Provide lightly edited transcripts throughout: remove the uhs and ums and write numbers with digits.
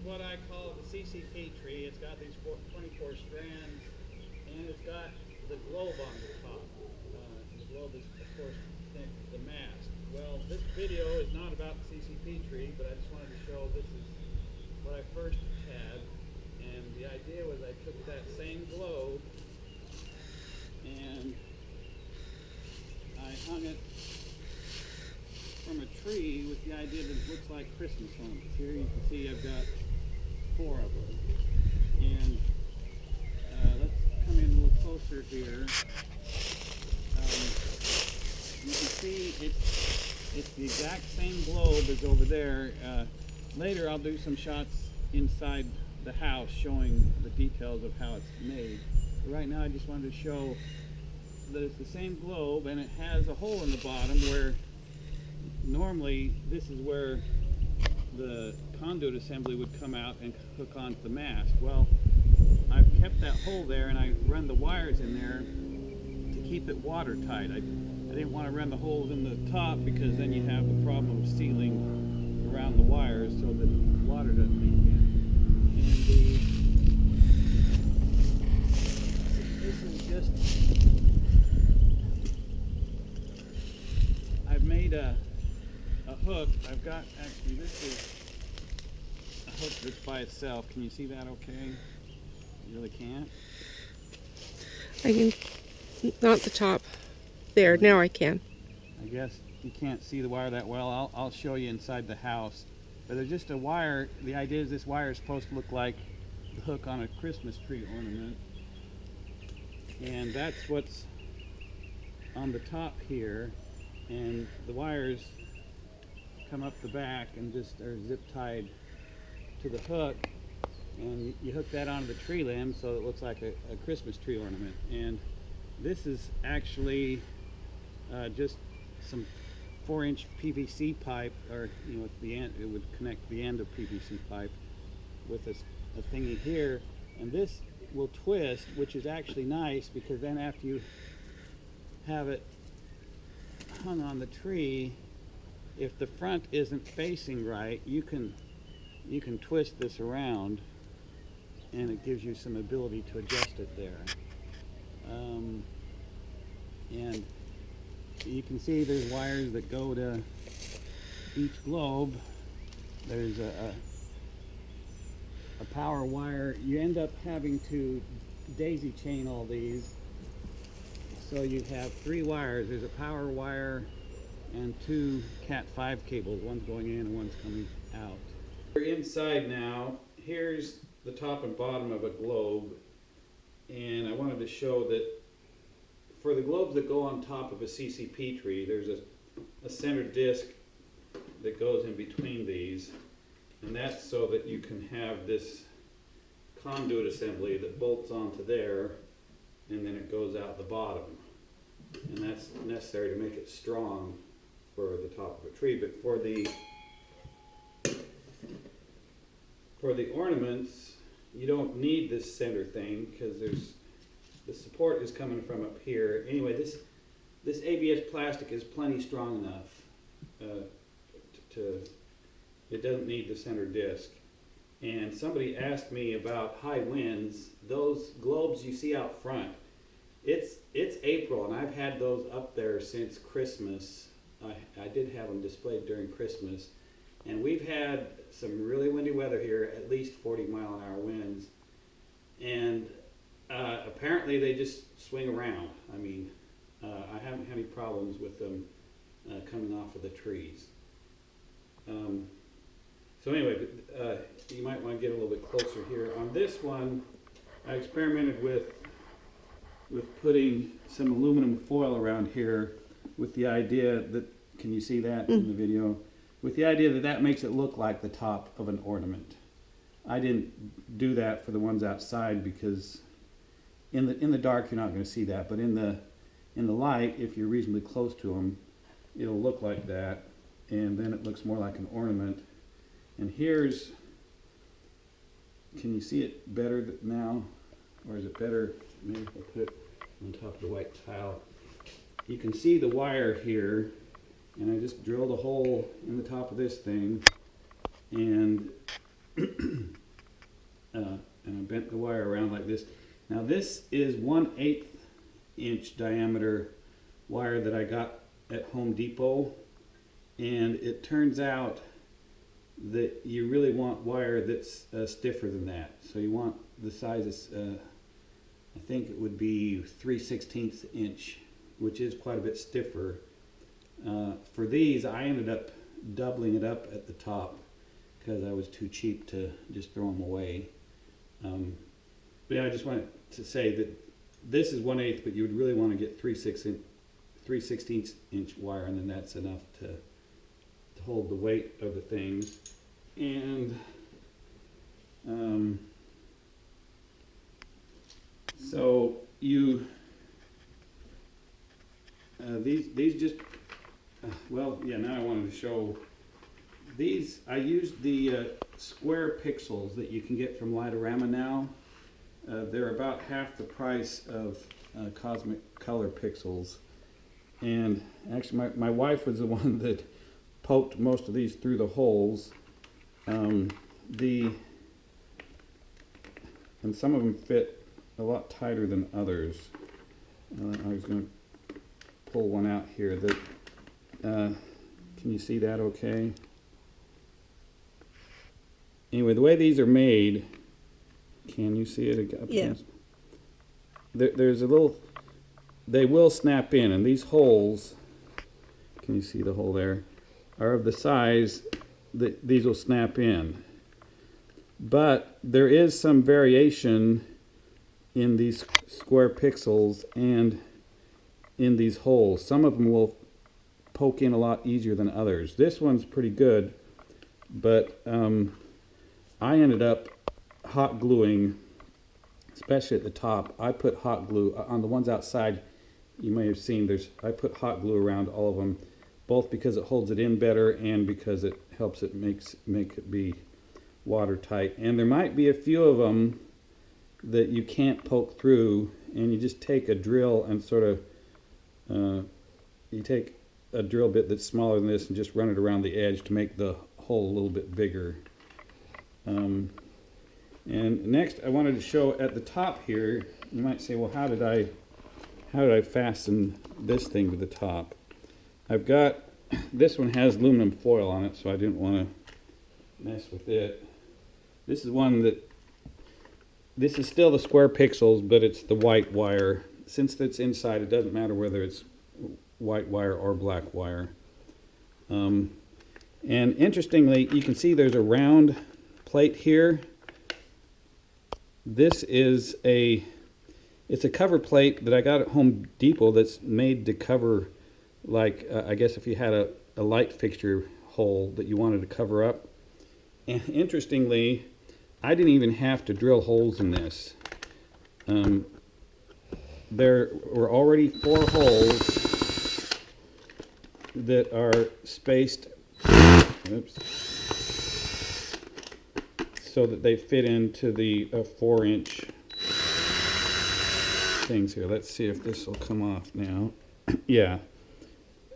what I call the CCP tree. It's got these 24 strands, and it's got the globe on the top. The globe is, of course, the mast. Well, this video is not about the CCP tree, but I just wanted to show this is what I first had. And the idea was I took that same globe and I hung it from a tree with the idea that it looks like Christmas ornaments. Here you can see I've got 4 of them. And let's come in a little closer here. You can see it's the exact same globe as over there. Later I'll do some shots inside the house showing the details of how it's made. But right now I just wanted to show that it's the same globe, and it has a hole in the bottom where normally this is where the conduit assembly would come out and hook onto the mast. Well, I've kept that hole there and I run the wires in there to keep it watertight. I didn't want to run the holes in the top because then you have the problem of sealing around the wires so that water doesn't leak in. And this is just, I've made a hook. I've got, actually this is a hook that's by itself. Can you see that okay? You really can't? I can, not the top. There, now I can. I guess you can't see the wire that well. I'll show you inside the house. But there's just a wire. The idea is this wire is supposed to look like the hook on a Christmas tree ornament. And that's what's on the top here. And the wires come up the back and just are zip tied to the hook. And you hook that onto the tree limb so it looks like a Christmas tree ornament. And this is actually just some 4-inch PVC pipe, or at the end it would connect the end of PVC pipe with a thingy here, and this will twist, which is actually nice because then after you have it hung on the tree, if the front isn't facing right, you can twist this around and it gives you some ability to adjust it there. And you can see there's wires that go to each globe. There's a power wire. You end up having to daisy chain all these. So you have 3 wires. There's a power wire and 2 Cat 5 cables. One's going in and one's coming out. We're inside now. Here's the top and bottom of a globe. And I wanted to show that for the globes that go on top of a CCP tree, there's a center disc that goes in between these, and that's so that you can have this conduit assembly that bolts onto there, and then it goes out the bottom. And that's necessary to make it strong for the top of a tree. But for the ornaments, you don't need this center thing because the support is coming from up here. Anyway, this ABS plastic is plenty strong enough it doesn't need the center disc. And somebody asked me about high winds. Those globes you see out front, it's April and I've had those up there since Christmas. I did have them displayed during Christmas, and we've had some really windy weather here, at least 40-mile-an-hour winds, and apparently they just swing around. I mean, I haven't had any problems with them coming off of the trees. So anyway, you might want to get a little bit closer here. On this one, I experimented with putting some aluminum foil around here with the idea that, can you see that in the video? With the idea that that makes it look like the top of an ornament. I didn't do that for the ones outside because in the dark you're not going to see that, but in the light, if you're reasonably close to them, it'll look like that, and then it looks more like an ornament. And here's, can you see it better now, or is it better? Maybe if I put it on top of the white tile. You can see the wire here, and I just drilled a hole in the top of this thing, and bent the wire around like this. Now this is 1/8 inch diameter wire that I got at Home Depot, and it turns out that you really want wire that's stiffer than that. So you want the sizes, I think it would be 3/16 inch, which is quite a bit stiffer. For these, I ended up doubling it up at the top because I was too cheap to just throw them away. But yeah, I just wanted to say that this is 1/8, but you would really want to get 3/16 inch wire, and then that's enough to hold the weight of the things. And so you these just well, yeah, now I wanted to show these. I used the square pixels that you can get from Light-O-Rama now. They're about half the price of Cosmic Color pixels. And actually my wife was the one that poked most of these through the holes. And some of them fit a lot tighter than others. I was going to pull one out here. That can you see that okay? Anyway, the way these are made, can you see it? Up yeah. There's a little, they will snap in, and these holes, can you see the hole there, are of the size that these will snap in. But there is some variation in these square pixels and in these holes. Some of them will poke in a lot easier than others. This one's pretty good, but I ended up hot gluing, especially at the top. I put hot glue on the ones outside. You may have seen I put hot glue around all of them, both because it holds it in better and because it helps it make it be watertight. And there might be a few of them that you can't poke through, and you just take a drill and sort of you take a drill bit that's smaller than this and just run it around the edge to make the hole a little bit bigger. And next I wanted to show at the top here. You might say, well, how did I fasten this thing to the top? I've got, this one has aluminum foil on it, so I didn't want to mess with it. This is one that, this is still the square pixels, but it's the white wire. Since it's inside, it doesn't matter whether it's white wire or black wire. And interestingly, you can see there's a round plate here. This is it's a cover plate that I got at Home Depot that's made to cover, like, I guess if you had a light fixture hole that you wanted to cover up. And interestingly, I didn't even have to drill holes in this. There were already 4 holes that are spaced, so that they fit into the 4-inch things here. Let's see if this will come off now. Yeah.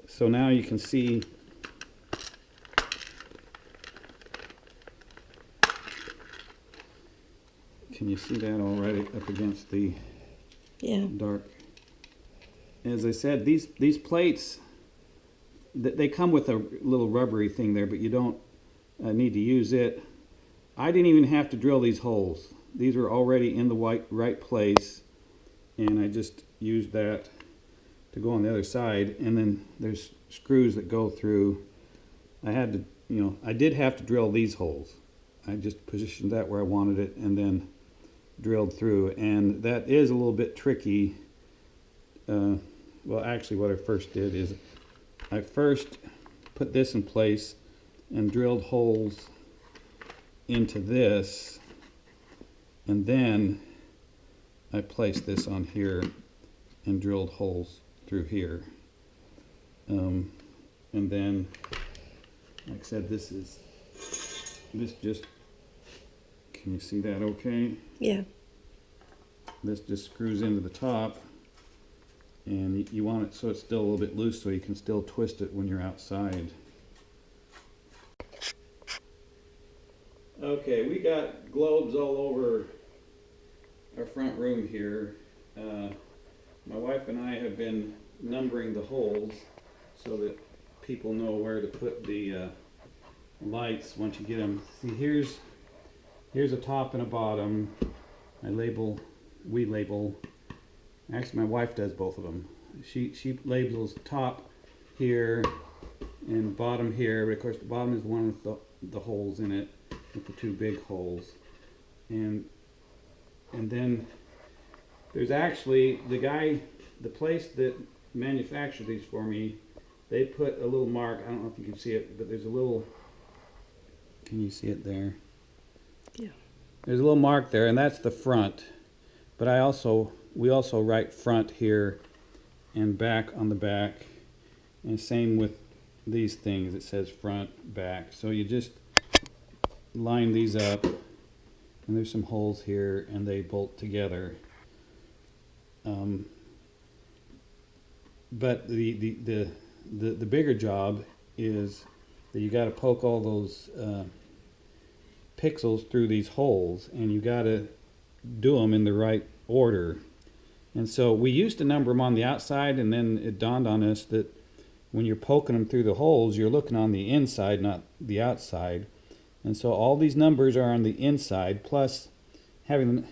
So now you can see can you see that already up against the dark? As I said, these plates, they come with a little rubbery thing there, but you don't need to use it. I didn't even have to drill these holes. These were already in the right place, and I just used that to go on the other side. And then there's screws that go through. I had to, I did have to drill these holes. I just positioned that where I wanted it and then drilled through, and that is a little bit tricky. Well, actually what I first did is I first put this in place and drilled holes into this, and then I placed this on here and drilled holes through here. And then, like I said, this just, can you see that okay? Yeah. This just screws into the top, and you want it so it's still a little bit loose so you can still twist it when you're outside. Okay, we got globes all over our front room here. My wife and I have been numbering the holes so that people know where to put the lights once you get them. See, here's a top and a bottom. We label. Actually, my wife does both of them. She labels top here and bottom here, but of course the bottom is the one with the holes in it, with the two big holes. And then there's actually the place that manufactured these for me, they put a little mark. I don't know if you can see it, but there's a little, can you see it there? Yeah. There's a little mark there, and that's the front. But we also write front here and back on the back. And same with these things, it says front, back. So you just line these up, and there's some holes here, and they bolt together. But the bigger job is that you got to poke all those pixels through these holes, and you got to do them in the right order. And so we used to number them on the outside, and then it dawned on us that when you're poking them through the holes, you're looking on the inside, not the outside. And so all these numbers are on the inside, plus having them,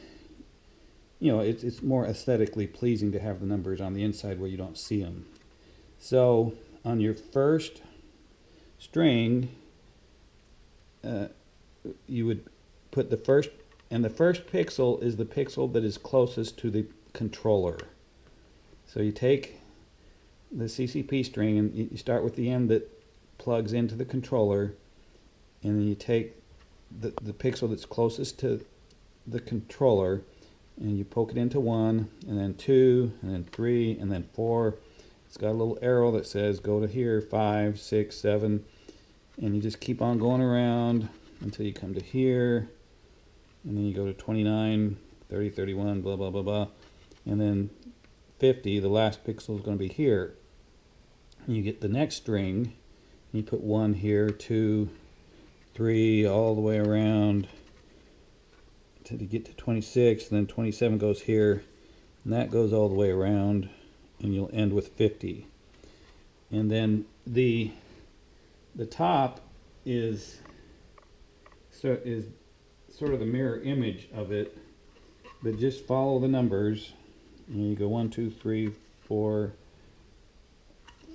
you know, it's more aesthetically pleasing to have the numbers on the inside where you don't see them. So on your first string, you would put the first pixel is the pixel that is closest to the controller. So you take the CCP string and you start with the end that plugs into the controller, and then you take the pixel that's closest to the controller and you poke it into 1, and then 2, and then 3, and then 4. It's got a little arrow that says go to here, 5, 6, 7, and you just keep on going around until you come to here, and then you go to 29, 30, 31, blah, blah, blah, blah, and then 50, the last pixel is going to be here. And you get the next string, and you put 1 here, 2, 3, all the way around until you get to 26, and then 27 goes here, and that goes all the way around, and you'll end with 50. And then the top is sort of the mirror image of it, but just follow the numbers, and you go 1, 2, 3, 4,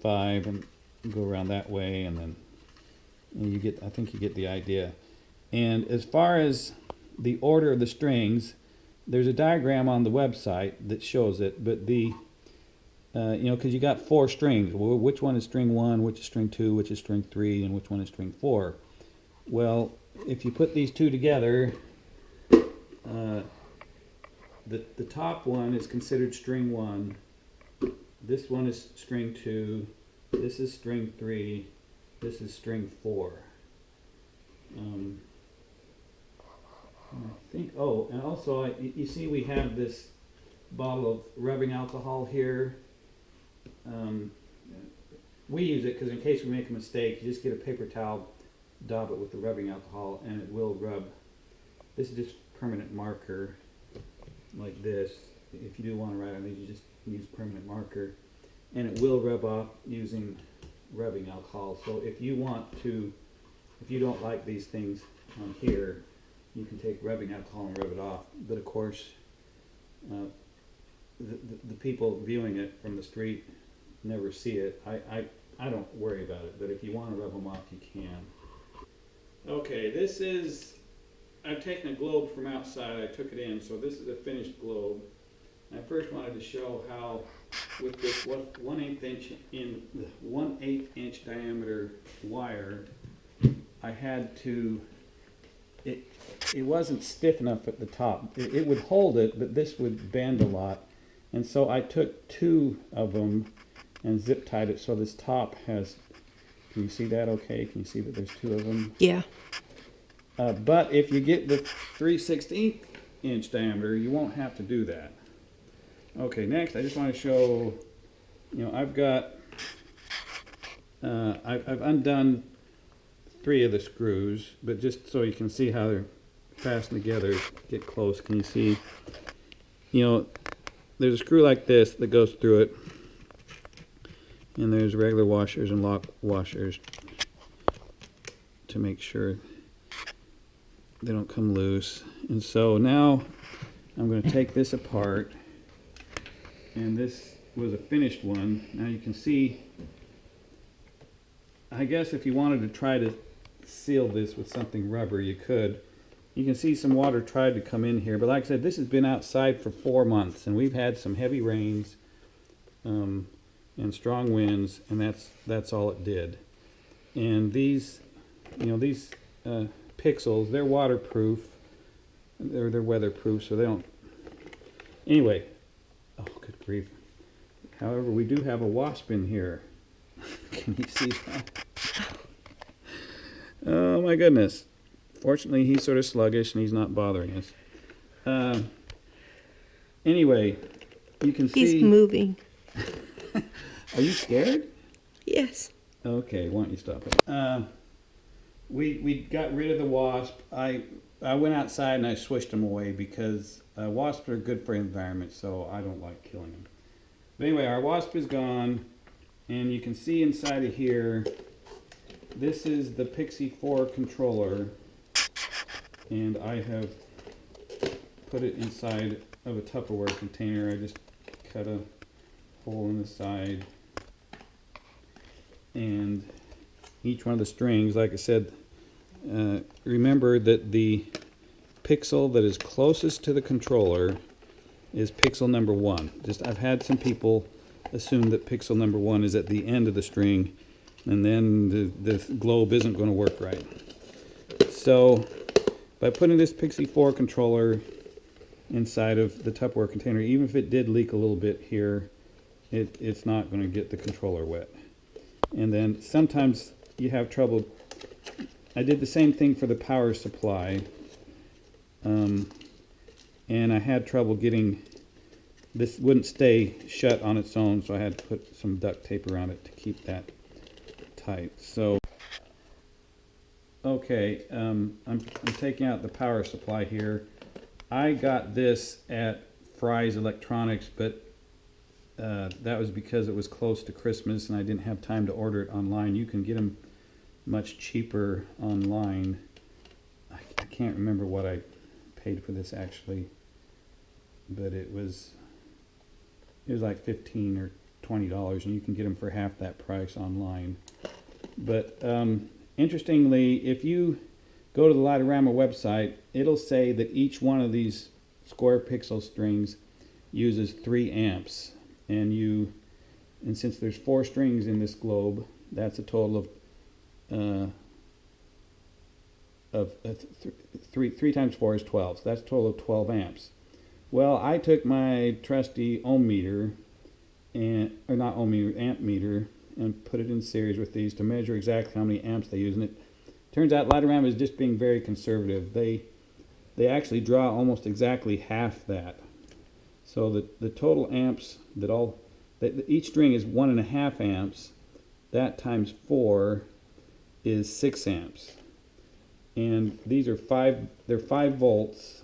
5, and go around that way, and then you get, I think you get the idea. And as far as the order of the strings, there's a diagram on the website that shows it, but the you know, because you got 4 strings. Well, which one is string 1, which is string 2, which is string 3, and which one is string 4? Well, if you put these two together, the top one is considered string 1. This one is string 2. This is string 3. This is string 4. I think, oh, and also you see we have this bottle of rubbing alcohol here. We use it because in case we make a mistake, you just get a paper towel, dab it with the rubbing alcohol, and it will rub. This is just permanent marker, like this. If you do want to write on these, you just use permanent marker, and it will rub off using rubbing alcohol. So if you don't like these things on here, you can take rubbing alcohol and rub it off. But of course, the people viewing it from the street never see it. I don't worry about it, but if you want to rub them off, you can. Okay, this is, I've taken a globe from outside, I took it in, so this is a finished globe. I first wanted to show how with this 1/8 inch diameter wire, I had to, it wasn't stiff enough at the top. It would hold it, but this would bend a lot. And so I took 2 of them and zip tied it so this top has, can you see that okay? Can you see that there's 2 of them? Yeah. But if you get the 3/16 inch diameter, you won't have to do that. Okay, next I just want to show, you know, I've got, I've undone 3 of the screws, but just so you can see how they're fastened together, get close, can you see? there's a screw like this that goes through it, and there's regular washers and lock washers to make sure they don't come loose. And so now I'm going to take this apart, and this was a finished one. Now you can see, I guess if you wanted to try to seal this with something rubber, you could. You can see some water tried to come in here, but like I said, this has been outside for 4 months, and we've had some heavy rains and strong winds, and that's all it did. And these pixels, they're waterproof, they're weatherproof, so they don't. Anyway, oh good grief! However, we do have a wasp in here. Can you see that? Oh my goodness! Fortunately, he's sort of sluggish and he's not bothering us. Anyway, you can see... He's moving. Are you scared? Yes. Okay, why don't you stop it? We got rid of the wasp. I went outside and I swished them away because wasps are good for the environment, so I don't like killing them. But anyway, our wasp is gone, and you can see inside of here, this is the Pixie 4 controller. And I have put it inside of a Tupperware container. I just cut a hole in the side. And each one of the strings, like I said, remember that the pixel that is closest to the controller is pixel number 1. I've had some people assume that pixel number 1 is at the end of the string, and then the globe isn't going to work right. So by putting this Pixie 4 controller inside of the Tupperware container, even if it did leak a little bit here, it's not going to get the controller wet. And then sometimes you have trouble. I did the same thing for the power supply, and I had trouble getting, this wouldn't stay shut on its own, so I had to put some duct tape around it to keep that tight. So okay, I'm taking out the power supply here. I got this at Fry's Electronics, but that was because it was close to Christmas and I didn't have time to order it online. You can get them much cheaper online. I can't remember what I paid for this actually, but it was like $15 or $20, and you can get them for half that price online. But interestingly, if you go to the Light-O-Rama website, it'll say that each one of these square pixel strings uses 3 amps. And since there's 4 strings in this globe, that's a total of 3 times 4 is 12. So that's a total of 12 amps. Well, I took my trusty ohm meter, or not ohm meter, amp meter, and put it in series with these to measure exactly how many amps they use. And it turns out Light-O-Rama is just being very conservative. They actually draw almost exactly half that. So the total amps that each string is 1.5 amps. That times 4 is 6 amps. And these are 5 volts.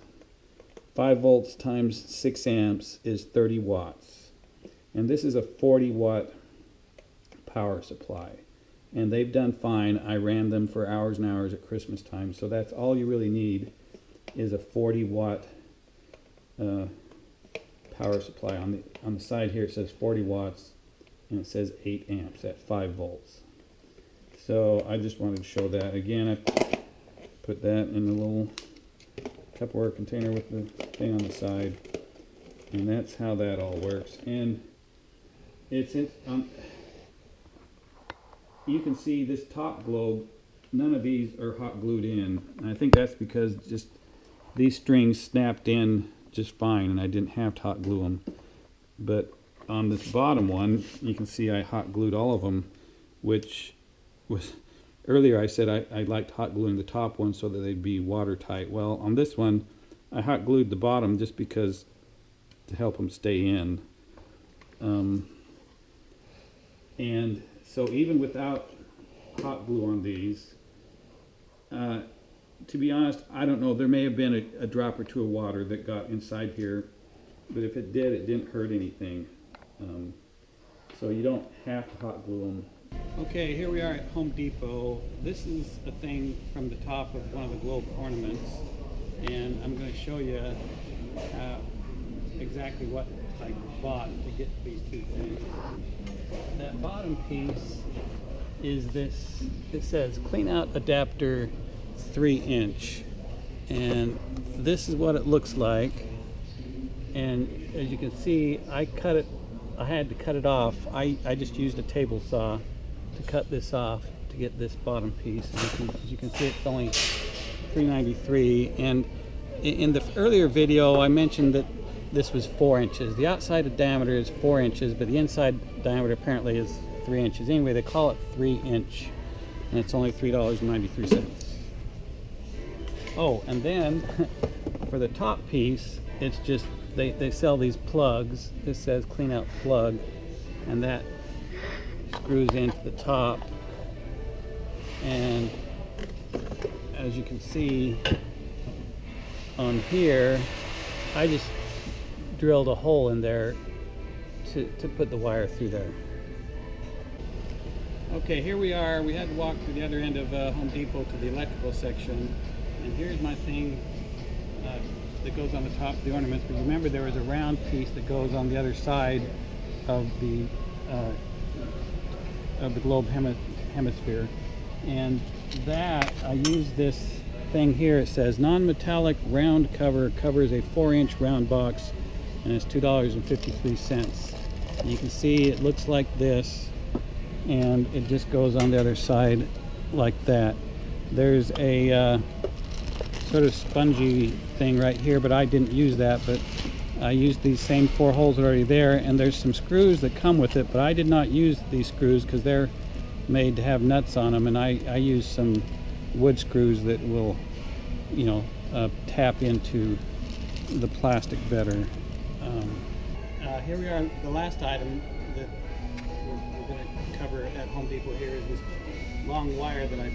5 volts times 6 amps is 30 watts. And this is a 40 watt power supply, and they've done fine. I ran them for hours and hours at Christmas time, so that's all you really need is a 40 watt power supply. On the side here it says 40 watts and it says 8 amps at 5 volts. So I just wanted to show that again. I put that in a little Tupperware container with the thing on the side, and that's how that all works. And you can see this top globe, none of these are hot glued in. And I think that's because just these strings snapped in just fine and I didn't have to hot glue them. But on this bottom one, you can see I hot glued all of them, which was, earlier I said I liked hot gluing the top one so that they'd be watertight. Well, on this one, I hot glued the bottom just because to help them stay in. And so even without hot glue on these, to be honest, I don't know, there may have been a drop or two of water that got inside here but if it did, it didn't hurt anything. So you don't have to hot glue them. Okay, here we are at Home Depot. This is a thing from the top of one of the globe ornaments, and I'm going to show you exactly what I bought to get these two things. That bottom piece is this, it says clean out adapter 3-inch, and this is what it looks like. And as you can see, I had to cut it off. I just used a table saw to cut this off to get this bottom piece. And as you can see, it's only $3.93. And in the earlier video, I mentioned that this was 4 inches. The outside diameter is 4 inches, but the inside diameter apparently is 3 inches. Anyway, they call it 3-inch, and it's only $3.93. Oh, and then for the top piece, it's just they sell these plugs. This says clean out plug, and that screws into the top. And as you can see on here, I just drilled a hole in there to put the wire through there. Okay, here we are. We had to walk to the other end of Home Depot to the electrical section, and here's my thing that goes on the top of the ornaments. But remember, there was a round piece that goes on the other side of the globe hemisphere, and that I use this thing here. It says non-metallic round cover, covers a 4-inch round box, and it's $2.53. And you can see it looks like this, and it just goes on the other side like that. There's a sort of spongy thing right here, but I didn't use that, but I used these same 4 holes already there, and there's some screws that come with it, but I did not use these screws because they're made to have nuts on them, and I used some wood screws that will, you know, tap into the plastic better. Here we are. The last item that we're going to cover at Home Depot here is this long wire that I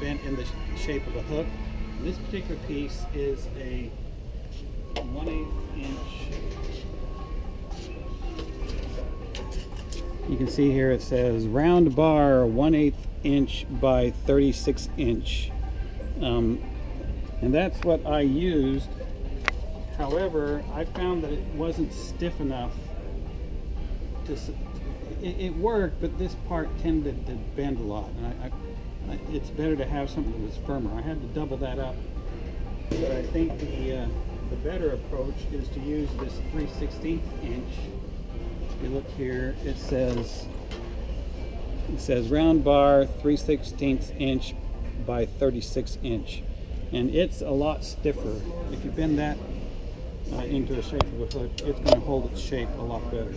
bent in the shape of a hook. And this particular piece is a 1/8 inch. You can see here it says round bar 1/8 inch by 36 inch. And that's what I used. However, I found that it wasn't stiff enough to, it worked, but this part tended to bend a lot, and it's better to have something that was firmer. I had to double that up, but I think the better approach is to use this 3/16 inch. If you look here, it says round bar 3/16 inch by 36 inch, and it's a lot stiffer. If you bend that into the shape of a hook, it's going to hold its shape a lot better.